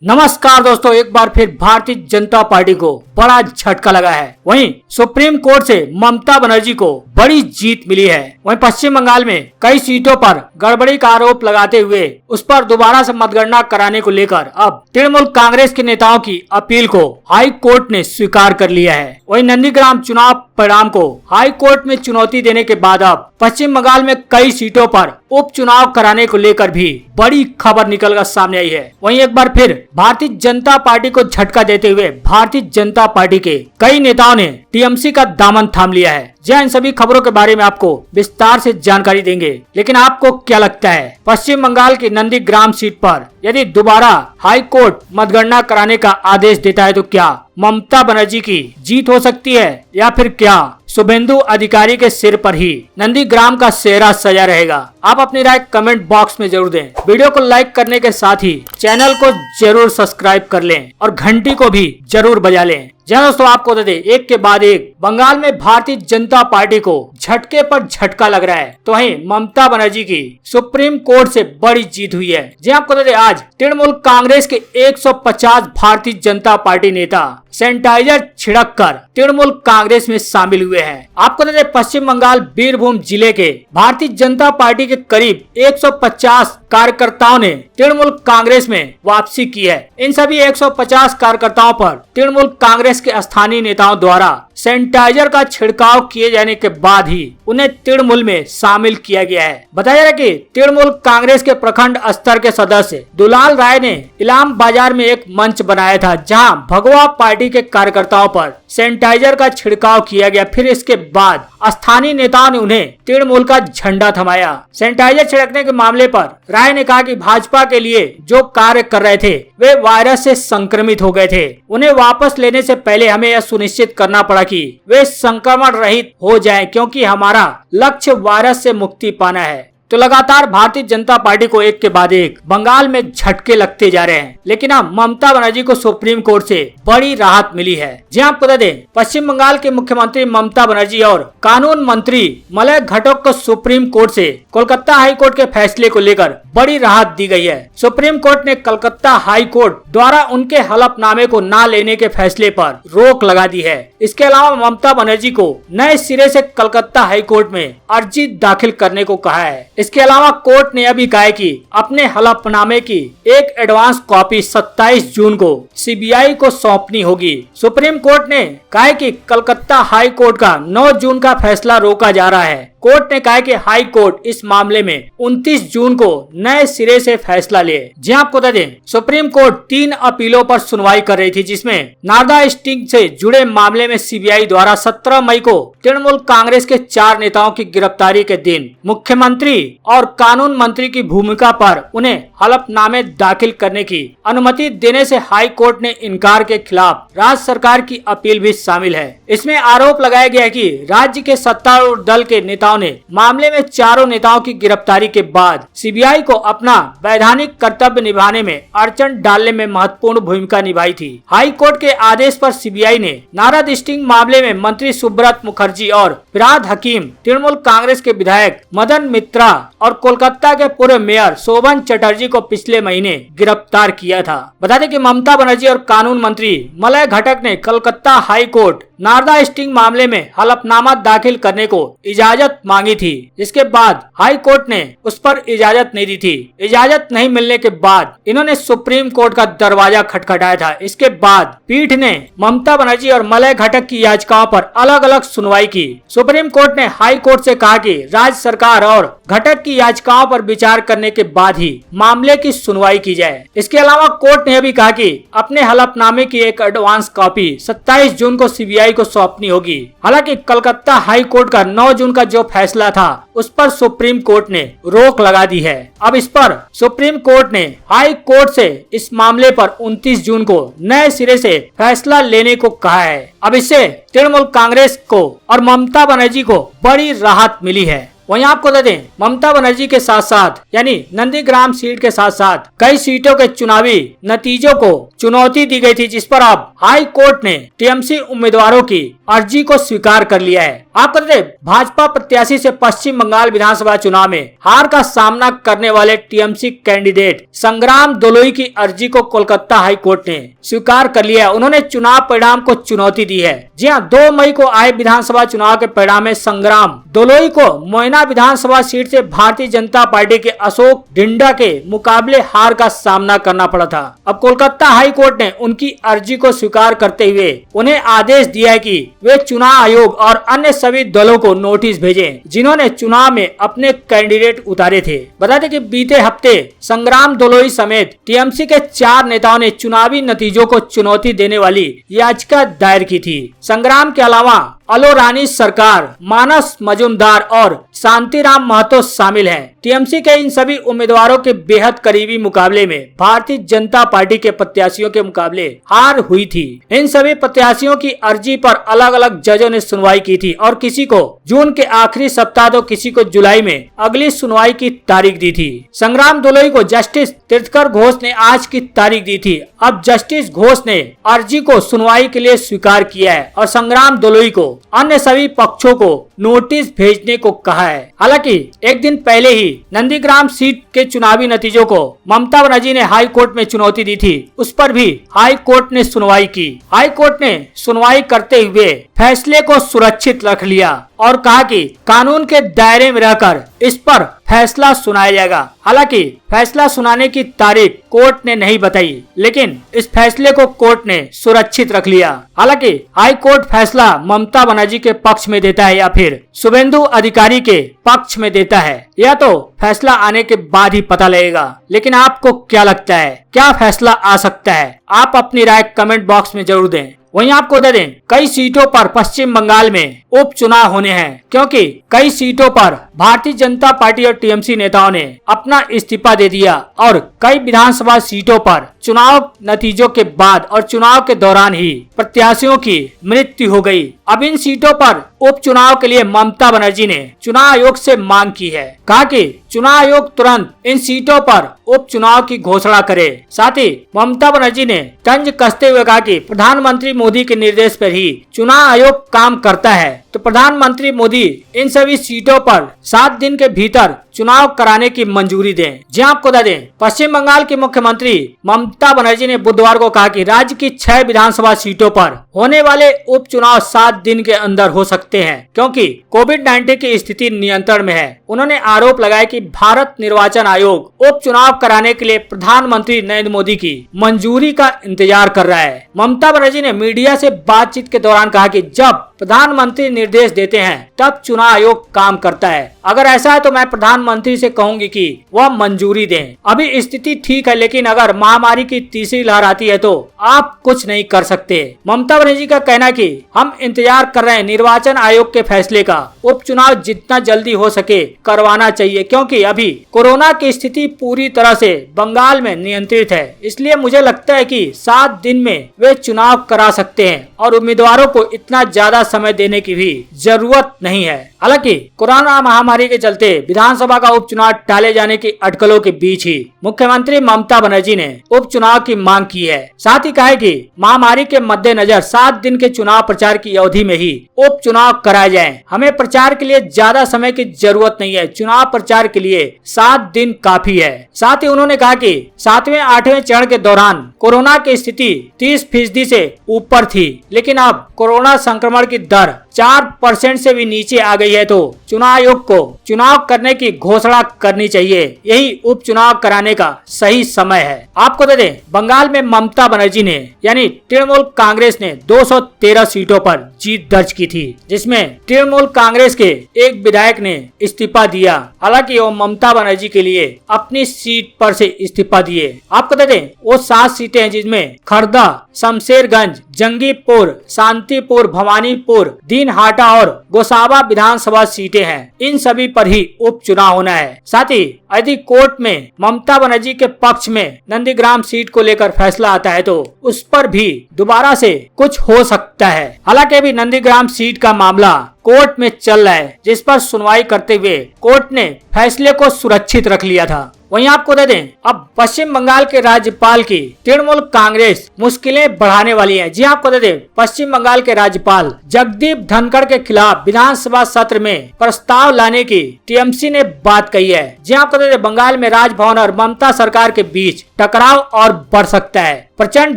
नमस्कार दोस्तों, एक बार फिर भारतीय जनता पार्टी को बड़ा झटका लगा है। वहीं सुप्रीम कोर्ट से ममता बनर्जी को बड़ी जीत मिली है। वहीं पश्चिम बंगाल में कई सीटों पर गड़बड़ी का आरोप लगाते हुए उस पर दोबारा से मतगणना कराने को लेकर अब तृणमूल कांग्रेस के नेताओं की अपील को हाई कोर्ट ने स्वीकार कर लिया है। वहीं नंदीग्राम चुनाव परिणाम को हाई कोर्ट में चुनौती देने के बाद अब पश्चिम बंगाल में कई सीटों पर उपचुनाव कराने को लेकर भी बड़ी खबर निकलकर सामने आई है। वहीं एक बार फिर भारतीय जनता पार्टी को झटका देते हुए भारतीय जनता पार्टी के कई नेताओं ने टीएमसी का दामन थाम लिया है। इन सभी खबरों के बारे में आपको विस्तार से जानकारी देंगे। लेकिन आपको क्या लगता है, पश्चिम बंगाल की नंदीग्राम सीट पर यदि दोबारा हाई कोर्ट मतगणना कराने का आदेश देता है तो क्या ममता बनर्जी की जीत हो सकती है या फिर क्या शुभेंदु अधिकारी के सिर पर ही नंदीग्राम का सेहरा सजा रहेगा? आप अपनी राय कमेंट बॉक्स में जरूर दें। वीडियो को लाइक करने के साथ ही चैनल को जरूर सब्सक्राइब कर लें और घंटी को भी जरूर बजा लें। दोस्तों, आपको बता दें, एक के बाद एक बंगाल में भारतीय जनता पार्टी को झटके पर झटका लग रहा है। तो वहीं ममता बनर्जी की सुप्रीम कोर्ट से बड़ी जीत हुई है। आपको बता दें, आज तृणमूल कांग्रेस के 150 भारतीय जनता पार्टी नेता सैनिटाइजर छिड़क कर तृणमूल कांग्रेस में शामिल हुए हैं। आपको बता दें, पश्चिम बंगाल बीरभूम जिले के भारतीय जनता पार्टी के करीब 150 कार्यकर्ताओं ने तृणमूल कांग्रेस में वापसी की है। इन सभी 150 कार्यकर्ताओं पर तृणमूल कांग्रेस के स्थानीय नेताओं द्वारा सैनिटाइजर का छिड़काव किए जाने के बाद ही उन्हें तृणमूल में शामिल किया गया है। बताया जा रहा है कि तृणमूल कांग्रेस के प्रखंड स्तर के सदस्य दुलाल राय ने इलाम बाजार में एक मंच बनाया था, जहां भगवा पार्टी के कार्यकर्ताओं पर सैनिटाइजर का छिड़काव किया गया। फिर इसके बाद स्थानीय नेताओं ने उन्हें तृणमूल का झंडा थमाया। सैनिटाइजर छिड़कने के मामले पर राय ने कहा कि भाजपा के लिए जो कार्य कर रहे थे वे वायरस से संक्रमित हो गए थे। उन्हें वापस लेने से पहले हमें यह सुनिश्चित करना पड़ा कि वे संक्रमण रहित हो जाएं, क्योंकि हमारा लक्ष्य वायरस से मुक्ति पाना है। तो लगातार भारतीय जनता पार्टी को एक के बाद एक बंगाल में झटके लगते जा रहे हैं। लेकिन अब ममता बनर्जी को सुप्रीम कोर्ट से बड़ी राहत मिली है। आपको बता दें, पश्चिम बंगाल के मुख्यमंत्री ममता बनर्जी और कानून मंत्री मलय घटक को सुप्रीम कोर्ट से कोलकाता हाई कोर्ट के फैसले को लेकर बड़ी राहत दी गई है। सुप्रीम कोर्ट ने कलकत्ता हाई कोर्ट द्वारा उनके हलफनामे को न लेने के फैसले पर रोक लगा दी है। इसके अलावा ममता बनर्जी को नए सिरे से कलकत्ता हाई कोर्ट में अर्जी दाखिल करने को कहा है। इसके अलावा कोर्ट ने यह भी कहा है कि अपने हलफनामे की एक एडवांस कॉपी 27 जून को सीबीआई को सौंपनी होगी। सुप्रीम कोर्ट ने कहा है कि कलकत्ता हाई कोर्ट का 9 जून का फैसला रोका जा रहा है। कोर्ट ने कहा कि हाई कोर्ट इस मामले में 29 जून को नए सिरे से फैसला ले। आपको बता दें, सुप्रीम कोर्ट 3 अपीलों पर सुनवाई कर रही थी, जिसमें नारदा स्टिंग से जुड़े मामले में सीबीआई द्वारा 17 मई को तृणमूल कांग्रेस के 4 नेताओं की गिरफ्तारी के दिन मुख्यमंत्री और कानून मंत्री की भूमिका पर उन्हें हलफनामे दाखिल करने की अनुमति देने से हाई कोर्ट ने इनकार के खिलाफ राज्य सरकार की अपील भी शामिल है। इसमें आरोप लगाया गया है कि राज्य के सत्तारूढ़ दल के नेताओं ने मामले में 4 नेताओं की गिरफ्तारी के बाद सीबीआई को अपना वैधानिक कर्तव्य निभाने में अड़चन डालने में महत्वपूर्ण भूमिका निभाई थी। हाई कोर्ट के आदेश पर सीबीआई ने नारद स्टिंग मामले में मंत्री सुब्रत मुखर्जी और फिरहाद हकीम, तृणमूल कांग्रेस के विधायक मदन मित्रा और कोलकाता के पूर्व मेयर शोभन चटर्जी को पिछले महीने गिरफ्तार किया था। बता दें कि ममता बनर्जी और कानून मंत्री मलय घटक ने Calcutta high court Narada sting मामले में हलफनामा दाखिल करने को इजाजत मांगी थी। इसके बाद हाई कोर्ट ने उस पर इजाजत नहीं दी थी। इजाजत नहीं मिलने के बाद इन्होंने सुप्रीम कोर्ट का दरवाजा खटखटाया था। इसके बाद पीठ ने ममता बनर्जी और मलय घटक की याचिकाओं पर अलग अलग सुनवाई की। सुप्रीम कोर्ट ने हाई कोर्ट से कहा कि राज्य सरकार और घटक की याचिकाओं पर विचार करने के बाद ही मामले की सुनवाई की जाए। इसके अलावा कोर्ट ने यह भी कहा कि अपने हलफनामे की एक एडवांस कॉपी 27 जून को सीबीआई को सौंपनी होगी। हालांकि कलकत्ता हाई कोर्ट का 9 जून का जो फैसला था उस पर सुप्रीम कोर्ट ने रोक लगा दी है। अब इस पर सुप्रीम कोर्ट ने हाई कोर्ट से इस मामले पर 29 जून को नए सिरे से फैसला लेने को कहा है। अब इससे तृणमूल कांग्रेस को और ममता बनर्जी को बड़ी राहत मिली है। वहीं आपको बता दें, ममता बनर्जी के साथ साथ यानी नंदीग्राम सीट के साथ साथ कई सीटों के चुनावी नतीजों को चुनौती दी गई थी, जिस पर अब हाई कोर्ट ने टीएमसी उम्मीदवारों की अर्जी को स्वीकार कर लिया है। आपको बता दें, भाजपा प्रत्याशी से पश्चिम बंगाल विधानसभा चुनाव में हार का सामना करने वाले टीएमसी कैंडिडेट संग्राम दोलोई की अर्जी को कोलकाता हाई कोर्ट ने स्वीकार कर लिया। उन्होंने चुनाव परिणाम को चुनौती दी है। जी हां, 2 मई को आए विधानसभा चुनाव के परिणाम में संग्राम दोलोई को मोयना विधानसभा सीट से भारतीय जनता पार्टी के अशोक ढिंडा के मुकाबले हार का सामना करना पड़ा था। अब कोलकाता हाई कोर्ट ने उनकी अर्जी को स्वीकार करते हुए उन्हें आदेश दिया है कि वे चुनाव आयोग और अन्य सभी दलों को नोटिस भेजें जिन्होंने चुनाव में अपने कैंडिडेट उतारे थे। बता दें कि बीते हफ्ते संग्राम दोलोई समेत टीएमसी के 4 नेताओं ने चुनावी नतीजों को चुनौती देने वाली याचिका दायर की थी। संग्राम के अलावा अलोरानी सरकार, मानस मजुमदार और शांतिराम महतो शामिल हैं। टीएमसी के इन सभी उम्मीदवारों के बेहद करीबी मुकाबले में भारतीय जनता पार्टी के प्रत्याशियों के मुकाबले हार हुई थी। इन सभी प्रत्याशियों की अर्जी पर अलग अलग जजों ने सुनवाई की थी और किसी को जून के आखिरी सप्ताह तो किसी को जुलाई में अगली सुनवाई की तारीख दी थी। संग्राम दोलोई को जस्टिस तीर्थकर घोष ने आज की तारीख दी थी। अब जस्टिस घोष ने अर्जी को सुनवाई के लिए स्वीकार किया है और संग्राम दोलोई को अन्य सभी पक्षों को नोटिस भेजने को कहा है। हालांकि एक दिन पहले ही नंदीग्राम सीट के चुनावी नतीजों को ममता बनर्जी ने हाई कोर्ट में चुनौती दी थी। उस पर भी हाई कोर्ट ने सुनवाई की। हाई कोर्ट ने सुनवाई करते हुए फैसले को सुरक्षित रख लिया और कहा कि कानून के दायरे में रहकर इस पर फैसला सुनाया जाएगा। हालांकि फैसला सुनाने की तारीख कोर्ट ने नहीं बताई, लेकिन इस फैसले को कोर्ट ने सुरक्षित रख लिया। हालांकि हाई कोर्ट फैसला ममता बनर्जी के पक्ष में देता है या फिर शुभेंदु अधिकारी के पक्ष में देता है, यह तो फैसला आने के बाद ही पता लगेगा। लेकिन आपको क्या लगता है, क्या फैसला आ सकता है? आप अपनी राय कमेंट बॉक्स में जरूर दें। वहीं आपको बता दें, कई सीटों पर पश्चिम बंगाल में उपचुनाव होने हैं, क्योंकि कई सीटों पर भारतीय जनता पार्टी और टीएमसी नेताओं ने अपना इस्तीफा दे दिया और कई विधानसभा सीटों पर चुनाव नतीजों के बाद और चुनाव के दौरान ही प्रत्याशियों की मृत्यु हो गई। अब इन सीटों पर उपचुनाव के लिए ममता बनर्जी ने चुनाव आयोग से मांग की है। कहा कि चुनाव आयोग तुरंत इन सीटों पर उपचुनाव की घोषणा करे। साथ ही ममता बनर्जी ने तंज कसते हुए कहा कि प्रधानमंत्री मोदी के निर्देश पर ही चुनाव आयोग काम करता है, तो प्रधानमंत्री मोदी इन सभी सीटों पर 7 दिन के भीतर चुनाव कराने की मंजूरी दें। जी आपको बता दें, पश्चिम बंगाल की मुख्यमंत्री ममता बनर्जी ने बुधवार को कहा कि राज्य की 6 विधानसभा सीटों पर होने वाले उपचुनाव 7 दिन के अंदर हो सकते हैं, क्योंकि कोविड-19 की स्थिति नियंत्रण में है। उन्होंने आरोप लगाया कि भारत निर्वाचन आयोग उपचुनाव कराने के लिए प्रधानमंत्री नरेंद्र मोदी की मंजूरी का इंतजार कर रहा है। ममता बनर्जी ने मीडिया से बातचीत के दौरान कहा कि जब प्रधानमंत्री निर्देश देते हैं तब चुनाव आयोग काम करता है। अगर ऐसा है तो मैं प्रधानमंत्री से कहूंगी कि वह मंजूरी दें। अभी स्थिति ठीक है, लेकिन अगर महामारी की तीसरी लहर आती है तो आप कुछ नहीं कर सकते। ममता बनर्जी का कहना है कि हम इंतजार कर रहे हैं निर्वाचन आयोग के फैसले का। उपचुनाव जितना जल्दी हो सके करवाना चाहिए, क्योंकि अभी कोरोना की स्थिति पूरी तरह से बंगाल में नियंत्रित है। इसलिए मुझे लगता है कि 7 दिन में वे चुनाव करा सकते हैं और उम्मीदवारों को इतना ज्यादा समय देने की भी जरूरत नहीं है। हालांकि कोरोना महामारी के चलते विधानसभा का उपचुनाव टाले जाने की अटकलों के बीच ही मुख्यमंत्री ममता बनर्जी ने उपचुनाव की मांग की है। साथ ही कहा है कि महामारी के मद्देनजर 7 दिन के चुनाव प्रचार की अवधि में ही उपचुनाव कराए जाएं। हमें प्रचार के लिए ज्यादा समय की जरूरत नहीं है, चुनाव प्रचार के लिए 7 दिन काफी है। साथ ही उन्होंने कहा कि 7वें 8वें चरण के दौरान कोरोना की स्थिति 30% से ऊपर थी, लेकिन अब कोरोना संक्रमण की दर 4% से भी नीचे आ गई है, तो चुनाव आयोग को चुनाव करने की घोषणा करनी चाहिए। यही उपचुनाव कराने का सही समय है। आपको बता दें, बंगाल में ममता बनर्जी ने यानी तृणमूल कांग्रेस ने 213 सीटों पर जीत दर्ज की थी, जिसमें तृणमूल कांग्रेस के एक विधायक ने इस्तीफा दिया। हालांकि वो ममता बनर्जी के लिए अपनी सीट पर से इस्तीफा दिए। आपको बता दें, वो 7 सीटें हैं, जिसमें खर्दा, शमशेरगंज, जंगीपुर, शांतिपुर, भवानीपुर, दीनहाटा और गोसावा विधानसभा सीटें हैं। इन सभी पर ही उपचुनाव होना है। साथ ही यदि कोर्ट में ममता बनर्जी के पक्ष में नंदीग्राम सीट को लेकर फैसला आता है तो उस पर भी दोबारा से कुछ हो सकता है। हालांकि अभी नंदीग्राम सीट का मामला कोर्ट में चल रहा है, जिस पर सुनवाई करते हुए कोर्ट ने फैसले को सुरक्षित रख लिया था। वहीं आपको दे दें, अब पश्चिम बंगाल के राज्यपाल की तृणमूल कांग्रेस मुश्किलें बढ़ाने वाली है। जी आपको दे दें, पश्चिम बंगाल के राज्यपाल जगदीप धनखड़ के खिलाफ विधानसभा सत्र में प्रस्ताव लाने की टीएमसी ने बात कही है। जी आपको दे दें, बंगाल में राजभवन और ममता सरकार के बीच टकराव और बढ़ सकता है। प्रचंड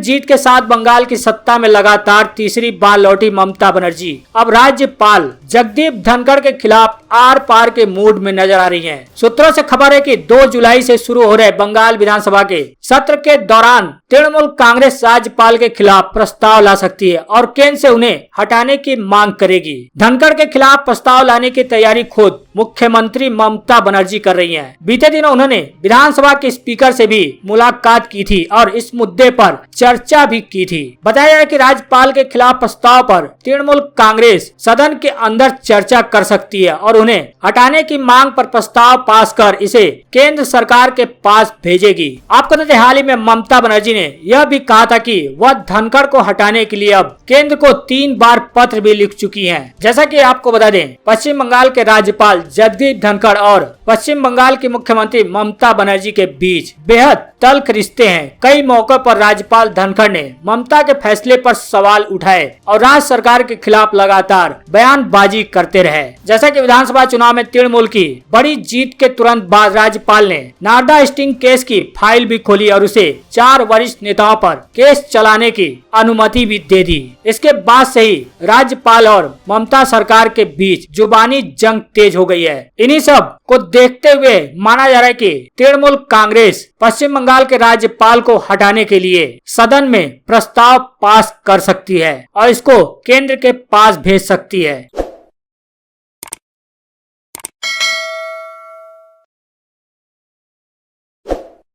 जीत के साथ बंगाल की सत्ता में लगातार तीसरी बार लौटी ममता बनर्जी अब राज्यपाल जगदीप धनखड़ के खिलाफ आर पार के मूड में नजर आ रही हैं। सूत्रों से खबर है कि 2 जुलाई से शुरू हो रहे बंगाल विधानसभा के सत्र के दौरान तृणमूल कांग्रेस राज्यपाल के खिलाफ प्रस्ताव ला सकती है और केंद्र से उन्हें हटाने की मांग करेगी। धनखड़ के खिलाफ प्रस्ताव लाने की तैयारी खुद मुख्यमंत्री ममता बनर्जी कर रही हैं। बीते दिनों उन्होंने विधानसभा के स्पीकर से भी मुलाकात की थी और इस मुद्दे पर चर्चा भी की थी। बताया जाए कि राज्यपाल के खिलाफ प्रस्ताव पर तृणमूल कांग्रेस सदन के अंदर चर्चा कर सकती है और उन्हें हटाने की मांग पर प्रस्ताव पास कर इसे केंद्र सरकार के पास भेजेगी। आपको तो हाल ही में ममता बनर्जी ने यह भी कहा था कि वह धनखड़ को हटाने के लिए अब केंद्र को 3 बार पत्र भी लिख चुकी हैं। जैसा कि आपको बता दें, पश्चिम बंगाल के राज्यपाल जगदीप धनखड़ और पश्चिम बंगाल की मुख्यमंत्री ममता बनर्जी के बीच बेहद तल्ख रिश्ते हैं। कई मौकों पर राज्यपाल धनखड़ ने ममता के फैसले पर सवाल उठाए और राज्य सरकार के खिलाफ लगातार बयानबाजी करते रहे। जैसा कि विधानसभा चुनाव में तृणमूल की बड़ी जीत के तुरंत बाद राज्यपाल ने नारदा स्टिंग केस की फाइल भी खोली और उसे 4 वरिष्ठ नेताओं पर केस चलाने की अनुमति भी दे दी। इसके बाद से ही राज्यपाल और ममता सरकार के बीच जुबानी जंग तेज हो गई है। इन्हीं सब को देखते हुए माना जा रहा है कि तृणमूल कांग्रेस पश्चिम बंगाल के राज्यपाल को हटाने के लिए सदन में प्रस्ताव पास कर सकती है और इसको केंद्र के पास भेज सकती है।